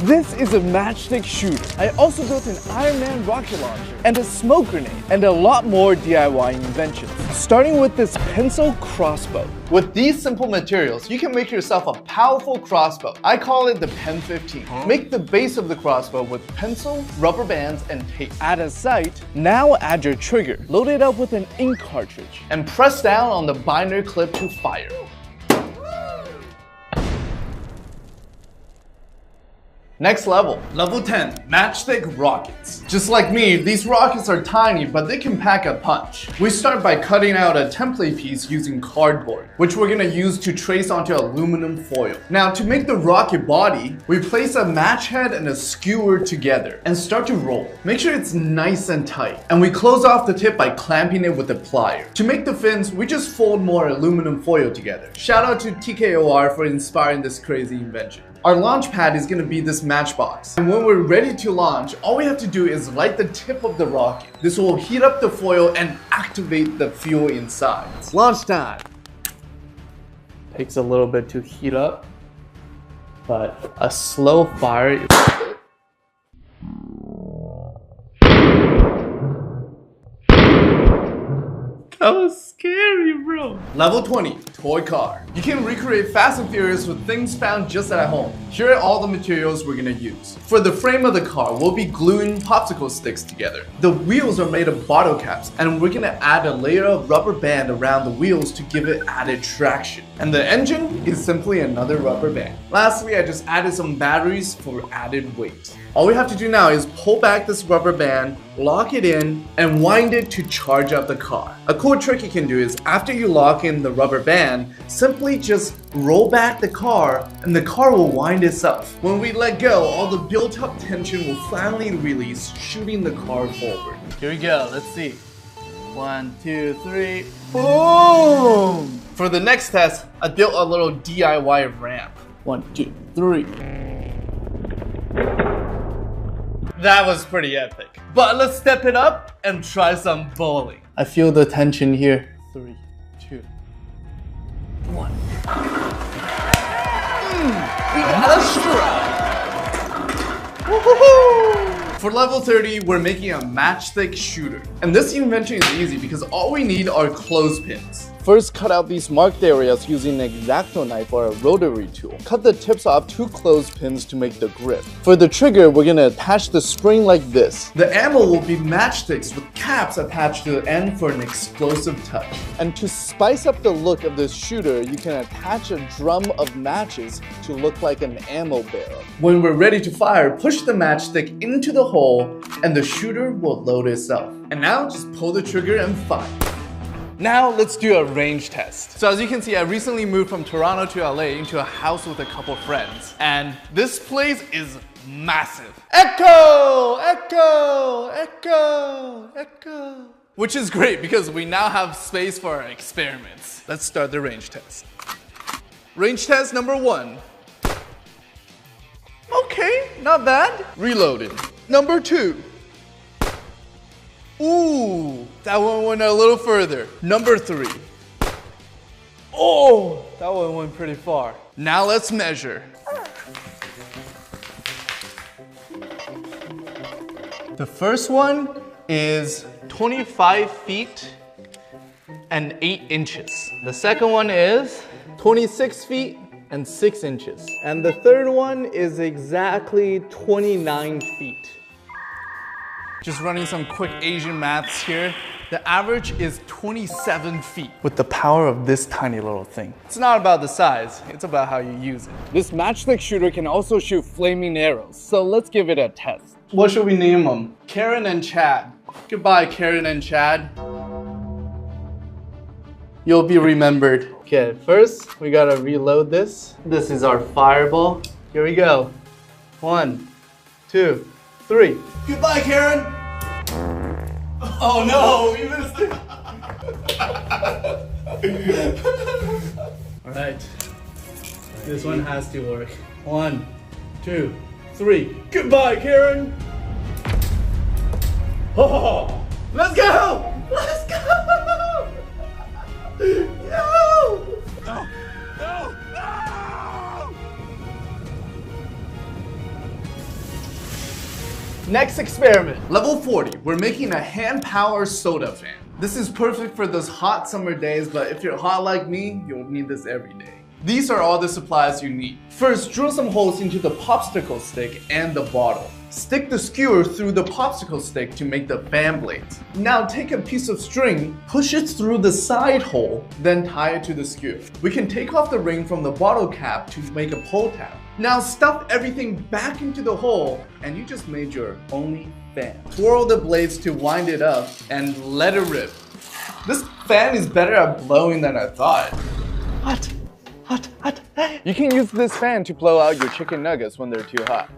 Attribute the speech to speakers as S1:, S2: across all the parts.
S1: This is a matchstick shooter. I also built an Iron Man rocket launcher and a smoke grenade and a lot more DIY inventions, starting with this pencil crossbow. With these simple materials, you can make yourself a powerful crossbow. I call it the Pen 15. Make the base of the crossbow with pencil, rubber bands, and tape. Add a sight. Now add your trigger. Load it up with an ink cartridge and press down on the binder clip to fire. Next level, level 10, matchstick rockets. Just like me, these rockets are tiny, but they can pack a punch. We start by cutting out a template piece using cardboard, which we're gonna use to trace onto aluminum foil. Now, to make the rocket body, we place a match head and a skewer together and start to roll. Make sure it's nice and tight. And we close off the tip by clamping it with a plier. To make the fins, we just fold more aluminum foil together. Shout out to TKOR for inspiring this crazy invention. Our launch pad is going to be this matchbox. And when we're ready to launch, all we have to do is light the tip of the rocket. This will heat up the foil and activate the fuel inside. It's launch time. Takes a little bit to heat up, but a slow fire. That was scary, bro. Level 20, toy car. You can recreate Fast and Furious with things found just at home. Here are all the materials we're gonna use. For the frame of the car, we'll be gluing popsicle sticks together. The wheels are made of bottle caps, and we're gonna add a layer of rubber band around the wheels to give it added traction. And the engine is simply another rubber band. Lastly, I just added some batteries for added weight. All we have to do now is pull back this rubber band, lock it in, and wind it to charge up the car. A cool trick you can do is after you lock in the rubber band, simply just roll back the car and the car will wind itself. When we let go, all the built up tension will finally release, shooting the car forward. Here we go, let's see. 1, 2, 3, boom! For the next test, I built a little DIY ramp. 1, 2, 3. That was pretty epic. But let's step it up and try some bowling. I feel the tension here. 3, 2, 1. We got a strike! Woohoo! For level 30, we're making a matchstick shooter. And this invention is easy because all we need are clothespins. First, cut out these marked areas using an X-Acto knife or a rotary tool. Cut the tips off 2 clothespins to make the grip. For the trigger, we're gonna attach the spring like this. The ammo will be matchsticks with caps attached to the end for an explosive touch. And to spice up the look of this shooter, you can attach a drum of matches to look like an ammo barrel. When we're ready to fire, push the matchstick into the hole and the shooter will load itself. And now just pull the trigger and fire. Now let's do a range test. So as you can see, I recently moved from Toronto to LA into a house with a couple friends. And this place is massive. Echo! Echo! Echo! Echo! Which is great because we now have space for our experiments. Let's start the range test. Range test number 1. Okay, not bad. Reloaded. Number 2. Ooh, that one went a little further. Number 3. Oh, that one went pretty far. Now let's measure. The first one is 25 feet and 8 inches. The second one is 26 feet and 6 inches. And the third one is exactly 29 feet. Just running some quick Asian maths here. The average is 27 feet with the power of this tiny little thing. It's not about the size, it's about how you use it. This matchstick shooter can also shoot flaming arrows, so let's give it a test. What should we name them? Karen and Chad. Goodbye, Karen and Chad. You'll be remembered. Okay, first we gotta reload this. This is our fireball. Here we go. 1, 2, 3. Goodbye, Karen! Oh no, we missed it! Alright. This one has to work. 1, 2, 3. Goodbye, Karen! Oh, let's go! Let's go! Yo! No! No! No! Next experiment. Level 40, we're making a hand-powered soda fan. This is perfect for those hot summer days, but if you're hot like me, you'll need this every day. These are all the supplies you need. First, drill some holes into the popsicle stick and the bottle. Stick the skewer through the popsicle stick to make the fan blades. Now take a piece of string, push it through the side hole, then tie it to the skewer. We can take off the ring from the bottle cap to make a pull tab. Now stuff everything back into the hole and you just made your only fan. Twirl the blades to wind it up and let it rip. This fan is better at blowing than I thought. Hot. You can use this fan to blow out your chicken nuggets when they're too hot.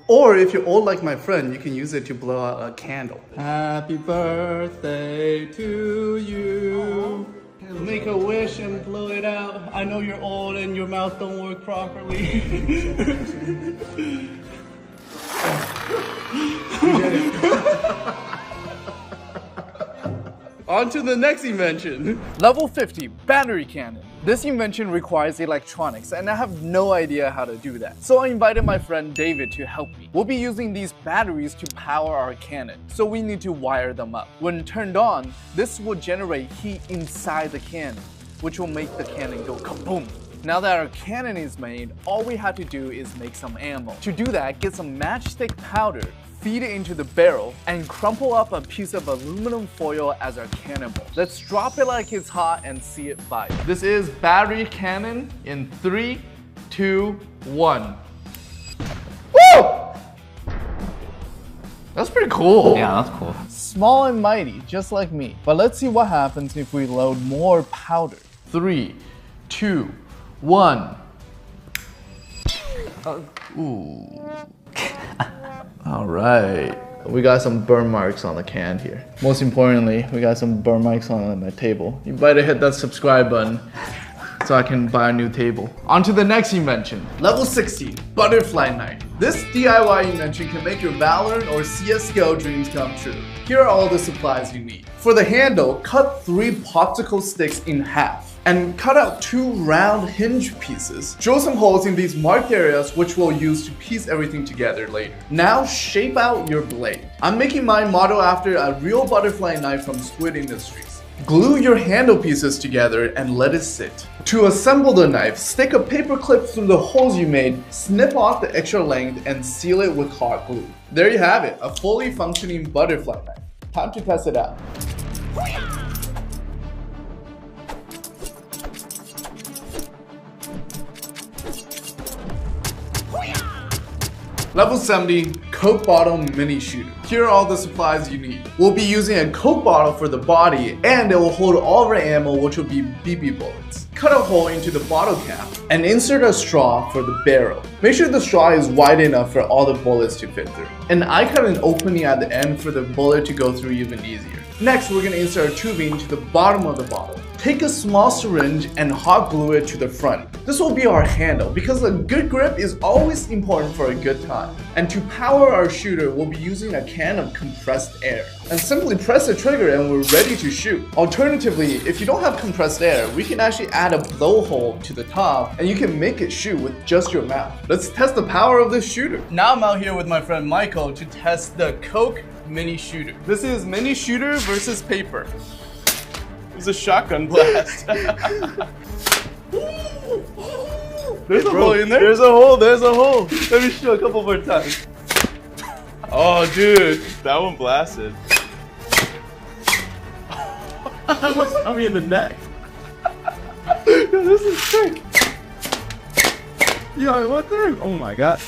S1: Or if you're old like my friend, you can use it to blow out a candle. Happy birthday to you. Make a wish and blow it out. I know you're old and your mouth don't work properly. On to the next invention. Level 50, battery cannon. This invention requires electronics and I have no idea how to do that. So I invited my friend David to help me. We'll be using these batteries to power our cannon, so we need to wire them up. When turned on, this will generate heat inside the cannon, which will make the cannon go kaboom. Now that our cannon is made, all we have to do is make some ammo. To do that, get some matchstick powder, feed it into the barrel, and crumple up a piece of aluminum foil as our cannonball. Let's drop it like it's hot and see it fire. This is battery cannon in 3, 2, 1. Woo! That's pretty cool.
S2: Yeah, that's cool.
S1: Small and mighty, just like me. But let's see what happens if we load more powder. 3, 2, 1. Ooh. All right, we got some burn marks on the can here. Most importantly, we got some burn marks on my table. You better hit that subscribe button so I can buy a new table. On to the next invention. Level 60, butterfly knife. This DIY invention can make your Valorant or CSGO dreams come true. Here are all the supplies you need. For the handle, cut 3 popsicle sticks in half and cut out 2 round hinge pieces. Drill some holes in these marked areas which we'll use to piece everything together later. Now shape out your blade. I'm making mine modeled after a real butterfly knife from Squid Industries. Glue your handle pieces together and let it sit. To assemble the knife, stick a paper clip through the holes you made, snip off the extra length and seal it with hot glue. There you have it, a fully functioning butterfly knife. Time to test it out. Level 70, Coke bottle mini shooter. Here are all the supplies you need. We'll be using a Coke bottle for the body and it will hold all of our ammo, which will be BB bullets. Cut a hole into the bottle cap and insert a straw for the barrel. Make sure the straw is wide enough for all the bullets to fit through. And I cut an opening at the end for the bullet to go through even easier. Next, we're going to insert a tubing to the bottom of the bottle. Take a small syringe and hot glue it to the front. This will be our handle because a good grip is always important for a good time. And to power our shooter, we'll be using a can of compressed air. And simply press the trigger and we're ready to shoot. Alternatively, if you don't have compressed air, we can actually add a blowhole to the top and you can make it shoot with just your mouth. Let's test the power of this shooter. Now I'm out here with my friend Michael to test the Coke mini shooter. This is mini shooter versus paper. It's a shotgun blast. There's a hole in there. There's a hole. There's a hole. Let me shoot a couple more times. Oh, dude, that one blasted. I mean, in the neck. Yo, this is sick. Yo, what the? Oh my god.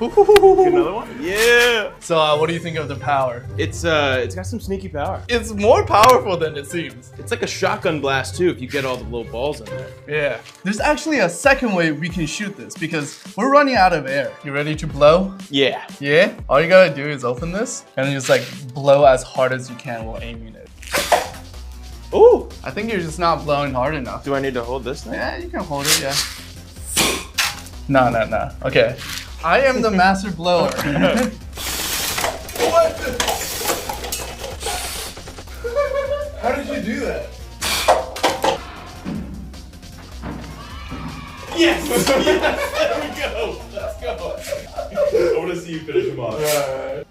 S1: Another one? Yeah. So, what do you think of the power? It's got some sneaky power. It's more powerful than it seems. It's like a shotgun blast too if you get all the little balls in there. Yeah. There's actually a second way we can shoot this because we're running out of air. You ready to blow? Yeah. Yeah? All you gotta do is open this and just like blow as hard as you can while aiming it. Ooh! I think you're just not blowing hard enough. Do I need to hold this thing? Yeah, you can hold it, yeah. No. Okay. I am the master blower. What the? How did you do that?
S2: Yes! Yes! There we go! Let's go! I want to see you finish him off.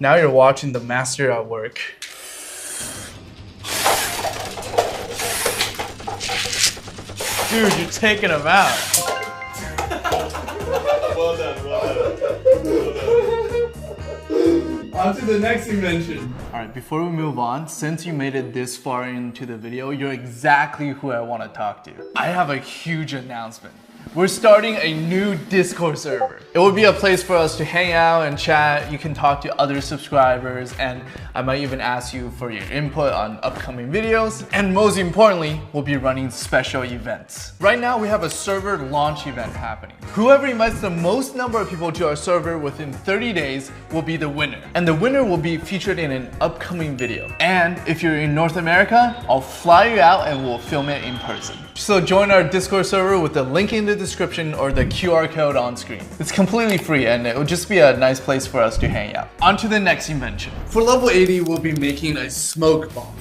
S1: Now you're watching the master at work. Dude, you're taking him out.
S2: Well done, well done. Well done.
S1: On to the next invention. Alright, before we move on, since you made it this far into the video, you're exactly who I want to talk to. I have a huge announcement. We're starting a new Discord server. It will be a place for us to hang out and chat. You can talk to other subscribers, and I might even ask you for your input on upcoming videos. And most importantly, we'll be running special events. Right now, we have a server launch event happening. Whoever invites the most number of people to our server within 30 days will be the winner. And the winner will be featured in an upcoming video. And if you're in North America, I'll fly you out and we'll film it in person. So join our Discord server with the link in the description or the QR code on screen. It's completely free and it will just be a nice place for us to hang out. On to the next invention. For level 80, we'll be making a smoke bomb.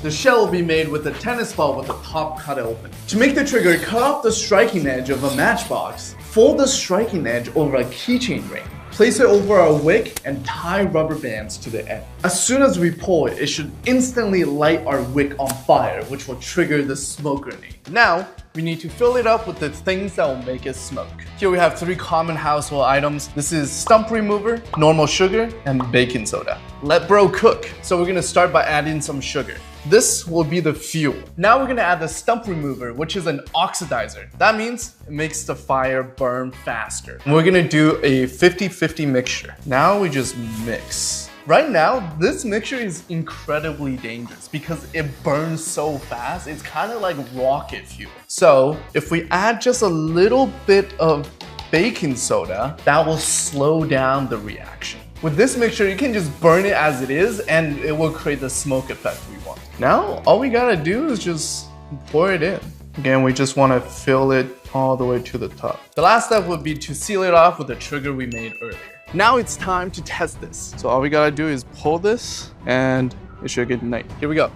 S1: The shell will be made with a tennis ball with the top cut open. To make the trigger, cut off the striking edge of a matchbox. Fold the striking edge over a keychain ring. Place it over our wick and tie rubber bands to the end. As soon as we pull it, it should instantly light our wick on fire, which will trigger the smoke grenade. Now, we need to fill it up with the things that will make it smoke. Here we have 3 common household items. This is stump remover, normal sugar, and baking soda. Let bro cook. So we're gonna start by adding some sugar. This will be the fuel. Now we're gonna add the stump remover, which is an oxidizer. That means it makes the fire burn faster. And we're gonna do a 50-50 mixture. Now we just mix. Right now, this mixture is incredibly dangerous because it burns so fast. It's kind of like rocket fuel. So if we add just a little bit of baking soda, that will slow down the reaction. With this mixture, you can just burn it as it is and it will create the smoke effect we want. Now, all we gotta do is just pour it in. Again, we just wanna fill it all the way to the top. The last step would be to seal it off with the trigger we made earlier. Now it's time to test this. So all we gotta do is pull this and it should ignite. Here we go.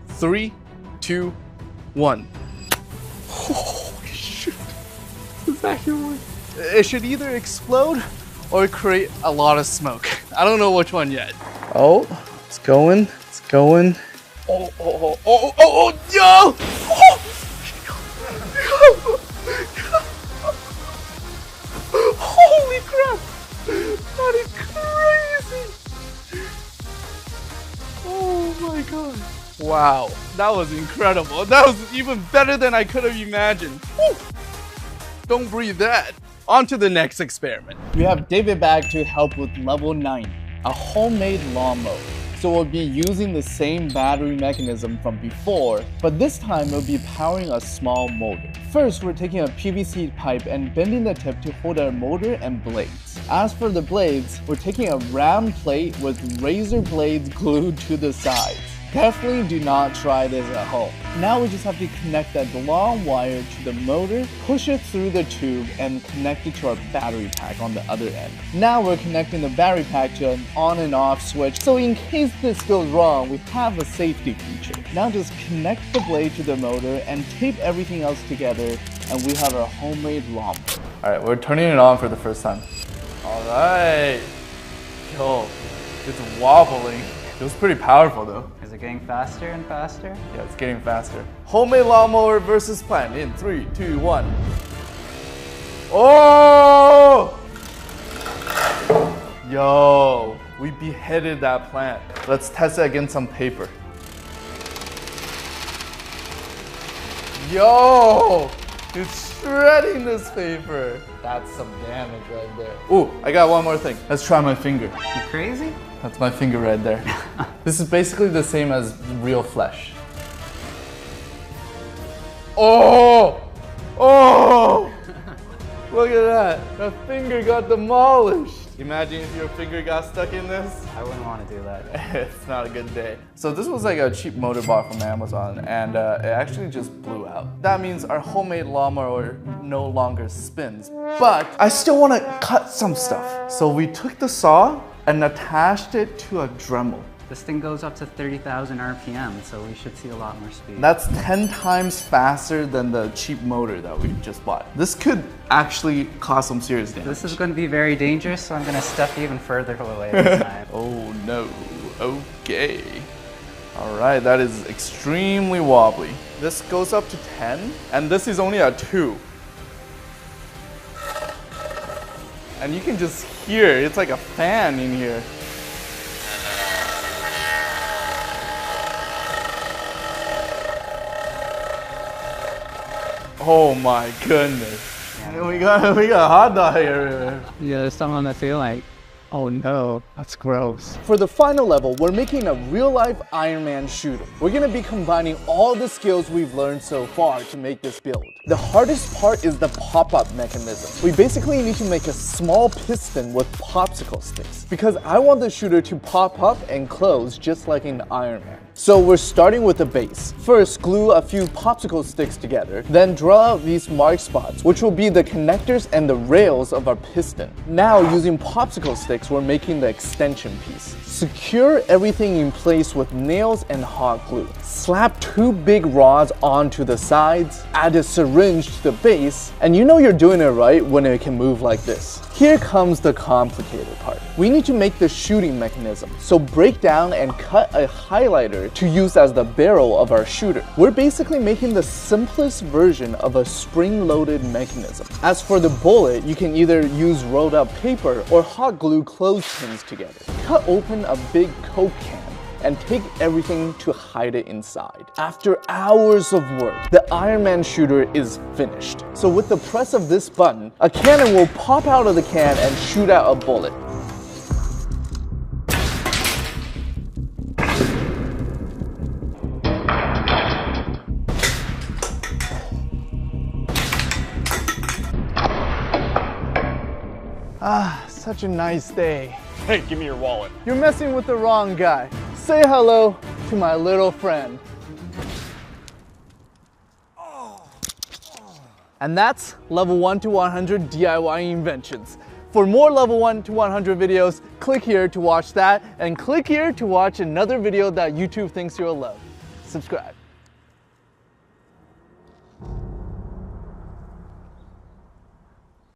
S1: 3, 2, 1. Holy shit. Is that here? It should either explode or create a lot of smoke. I don't know which one yet. Oh, it's going, it's going. Oh, oh, oh, oh, oh, oh, yo! Oh! Holy crap! That is crazy! Oh my god. Wow, that was incredible. That was even better than I could have imagined. Woo! Don't breathe that. On to the next experiment. We have David back to help with level 9, a homemade lawnmower. So we'll be using the same battery mechanism from before, but this time we'll be powering a small motor. First, we're taking a PVC pipe and bending the tip to hold our motor and blades. As for the blades, we're taking a round plate with razor blades glued to the sides. Definitely do not try this at home. Now we just have to connect that long wire to the motor, push it through the tube, and connect it to our battery pack on the other end. Now we're connecting the battery pack to an on and off switch, so in case this goes wrong, we have a safety feature. Now just connect the blade to the motor and tape everything else together, and we have our homemade lawnmower. Alright, we're turning it on for the first time. Alright. Yo, it's wobbling. It was pretty powerful though.
S3: Is it getting faster and faster?
S1: Yeah, it's getting faster. Homemade lawnmower versus plant in 3, 2, 1. Oh! Yo, we beheaded that plant. Let's test it against some paper. Yo! It's shredding this paper. That's some damage right there. Ooh, I got one more thing. Let's try my finger.
S3: You crazy?
S1: That's my finger right there. This is basically the same as real flesh. Oh! Oh! Look at that. My finger got demolished. Imagine if your finger got stuck in this.
S3: I wouldn't want to do that.
S1: It's not a good day. So this was like a cheap motor bought from Amazon, and it actually just blew out. That means our homemade lawnmower no longer spins. But I still want to cut some stuff. So we took the saw and attached it to a Dremel.
S3: This thing goes up to 30,000 RPM, so we should see a lot more speed.
S1: That's 10 times faster than the cheap motor that we just bought. This could actually cause some serious damage.
S3: This is going to be very dangerous, so I'm going to step even further away this time.
S1: Oh no. Okay. Alright, that is extremely wobbly. This goes up to 10, and this is only a 2. And you can just hear, it's like a fan in here. Oh my goodness. Yeah. We got a hot dog here.
S3: Yeah, there's some that feel like, oh no, that's gross.
S1: For the final level, we're making a real-life Iron Man shooter. We're gonna be combining all the skills we've learned so far to make this build. The hardest part is the pop-up mechanism. We basically need to make a small piston with popsicle sticks because I want the shooter to pop up and close just like in Iron Man. So we're starting with the base. First, glue a few popsicle sticks together, then draw out these mark spots, which will be the connectors and the rails of our piston. Now, using popsicle sticks, we're making the extension piece. Secure everything in place with nails and hot glue. Slap 2 big rods onto the sides, add a syringe to the base, and you know you're doing it right when it can move like this. Here comes the complicated part. We need to make the shooting mechanism, so break down and cut a highlighter to use as the barrel of our shooter. We're basically making the simplest version of a spring-loaded mechanism. As for the bullet, you can either use rolled up paper or hot glue clothespins together. Cut open a big Coke can and take everything to hide it inside. After hours of work, the Iron Man shooter is finished. So with the press of this button, a cannon will pop out of the can and shoot out a bullet. Ah, such a nice day.
S2: Hey, give me your wallet.
S1: You're messing with the wrong guy. Say hello to my little friend. And that's level 1 to 100 DIY inventions. For more level 1 to 100 videos, click here to watch that, and click here to watch another video that YouTube thinks you'll love. Subscribe.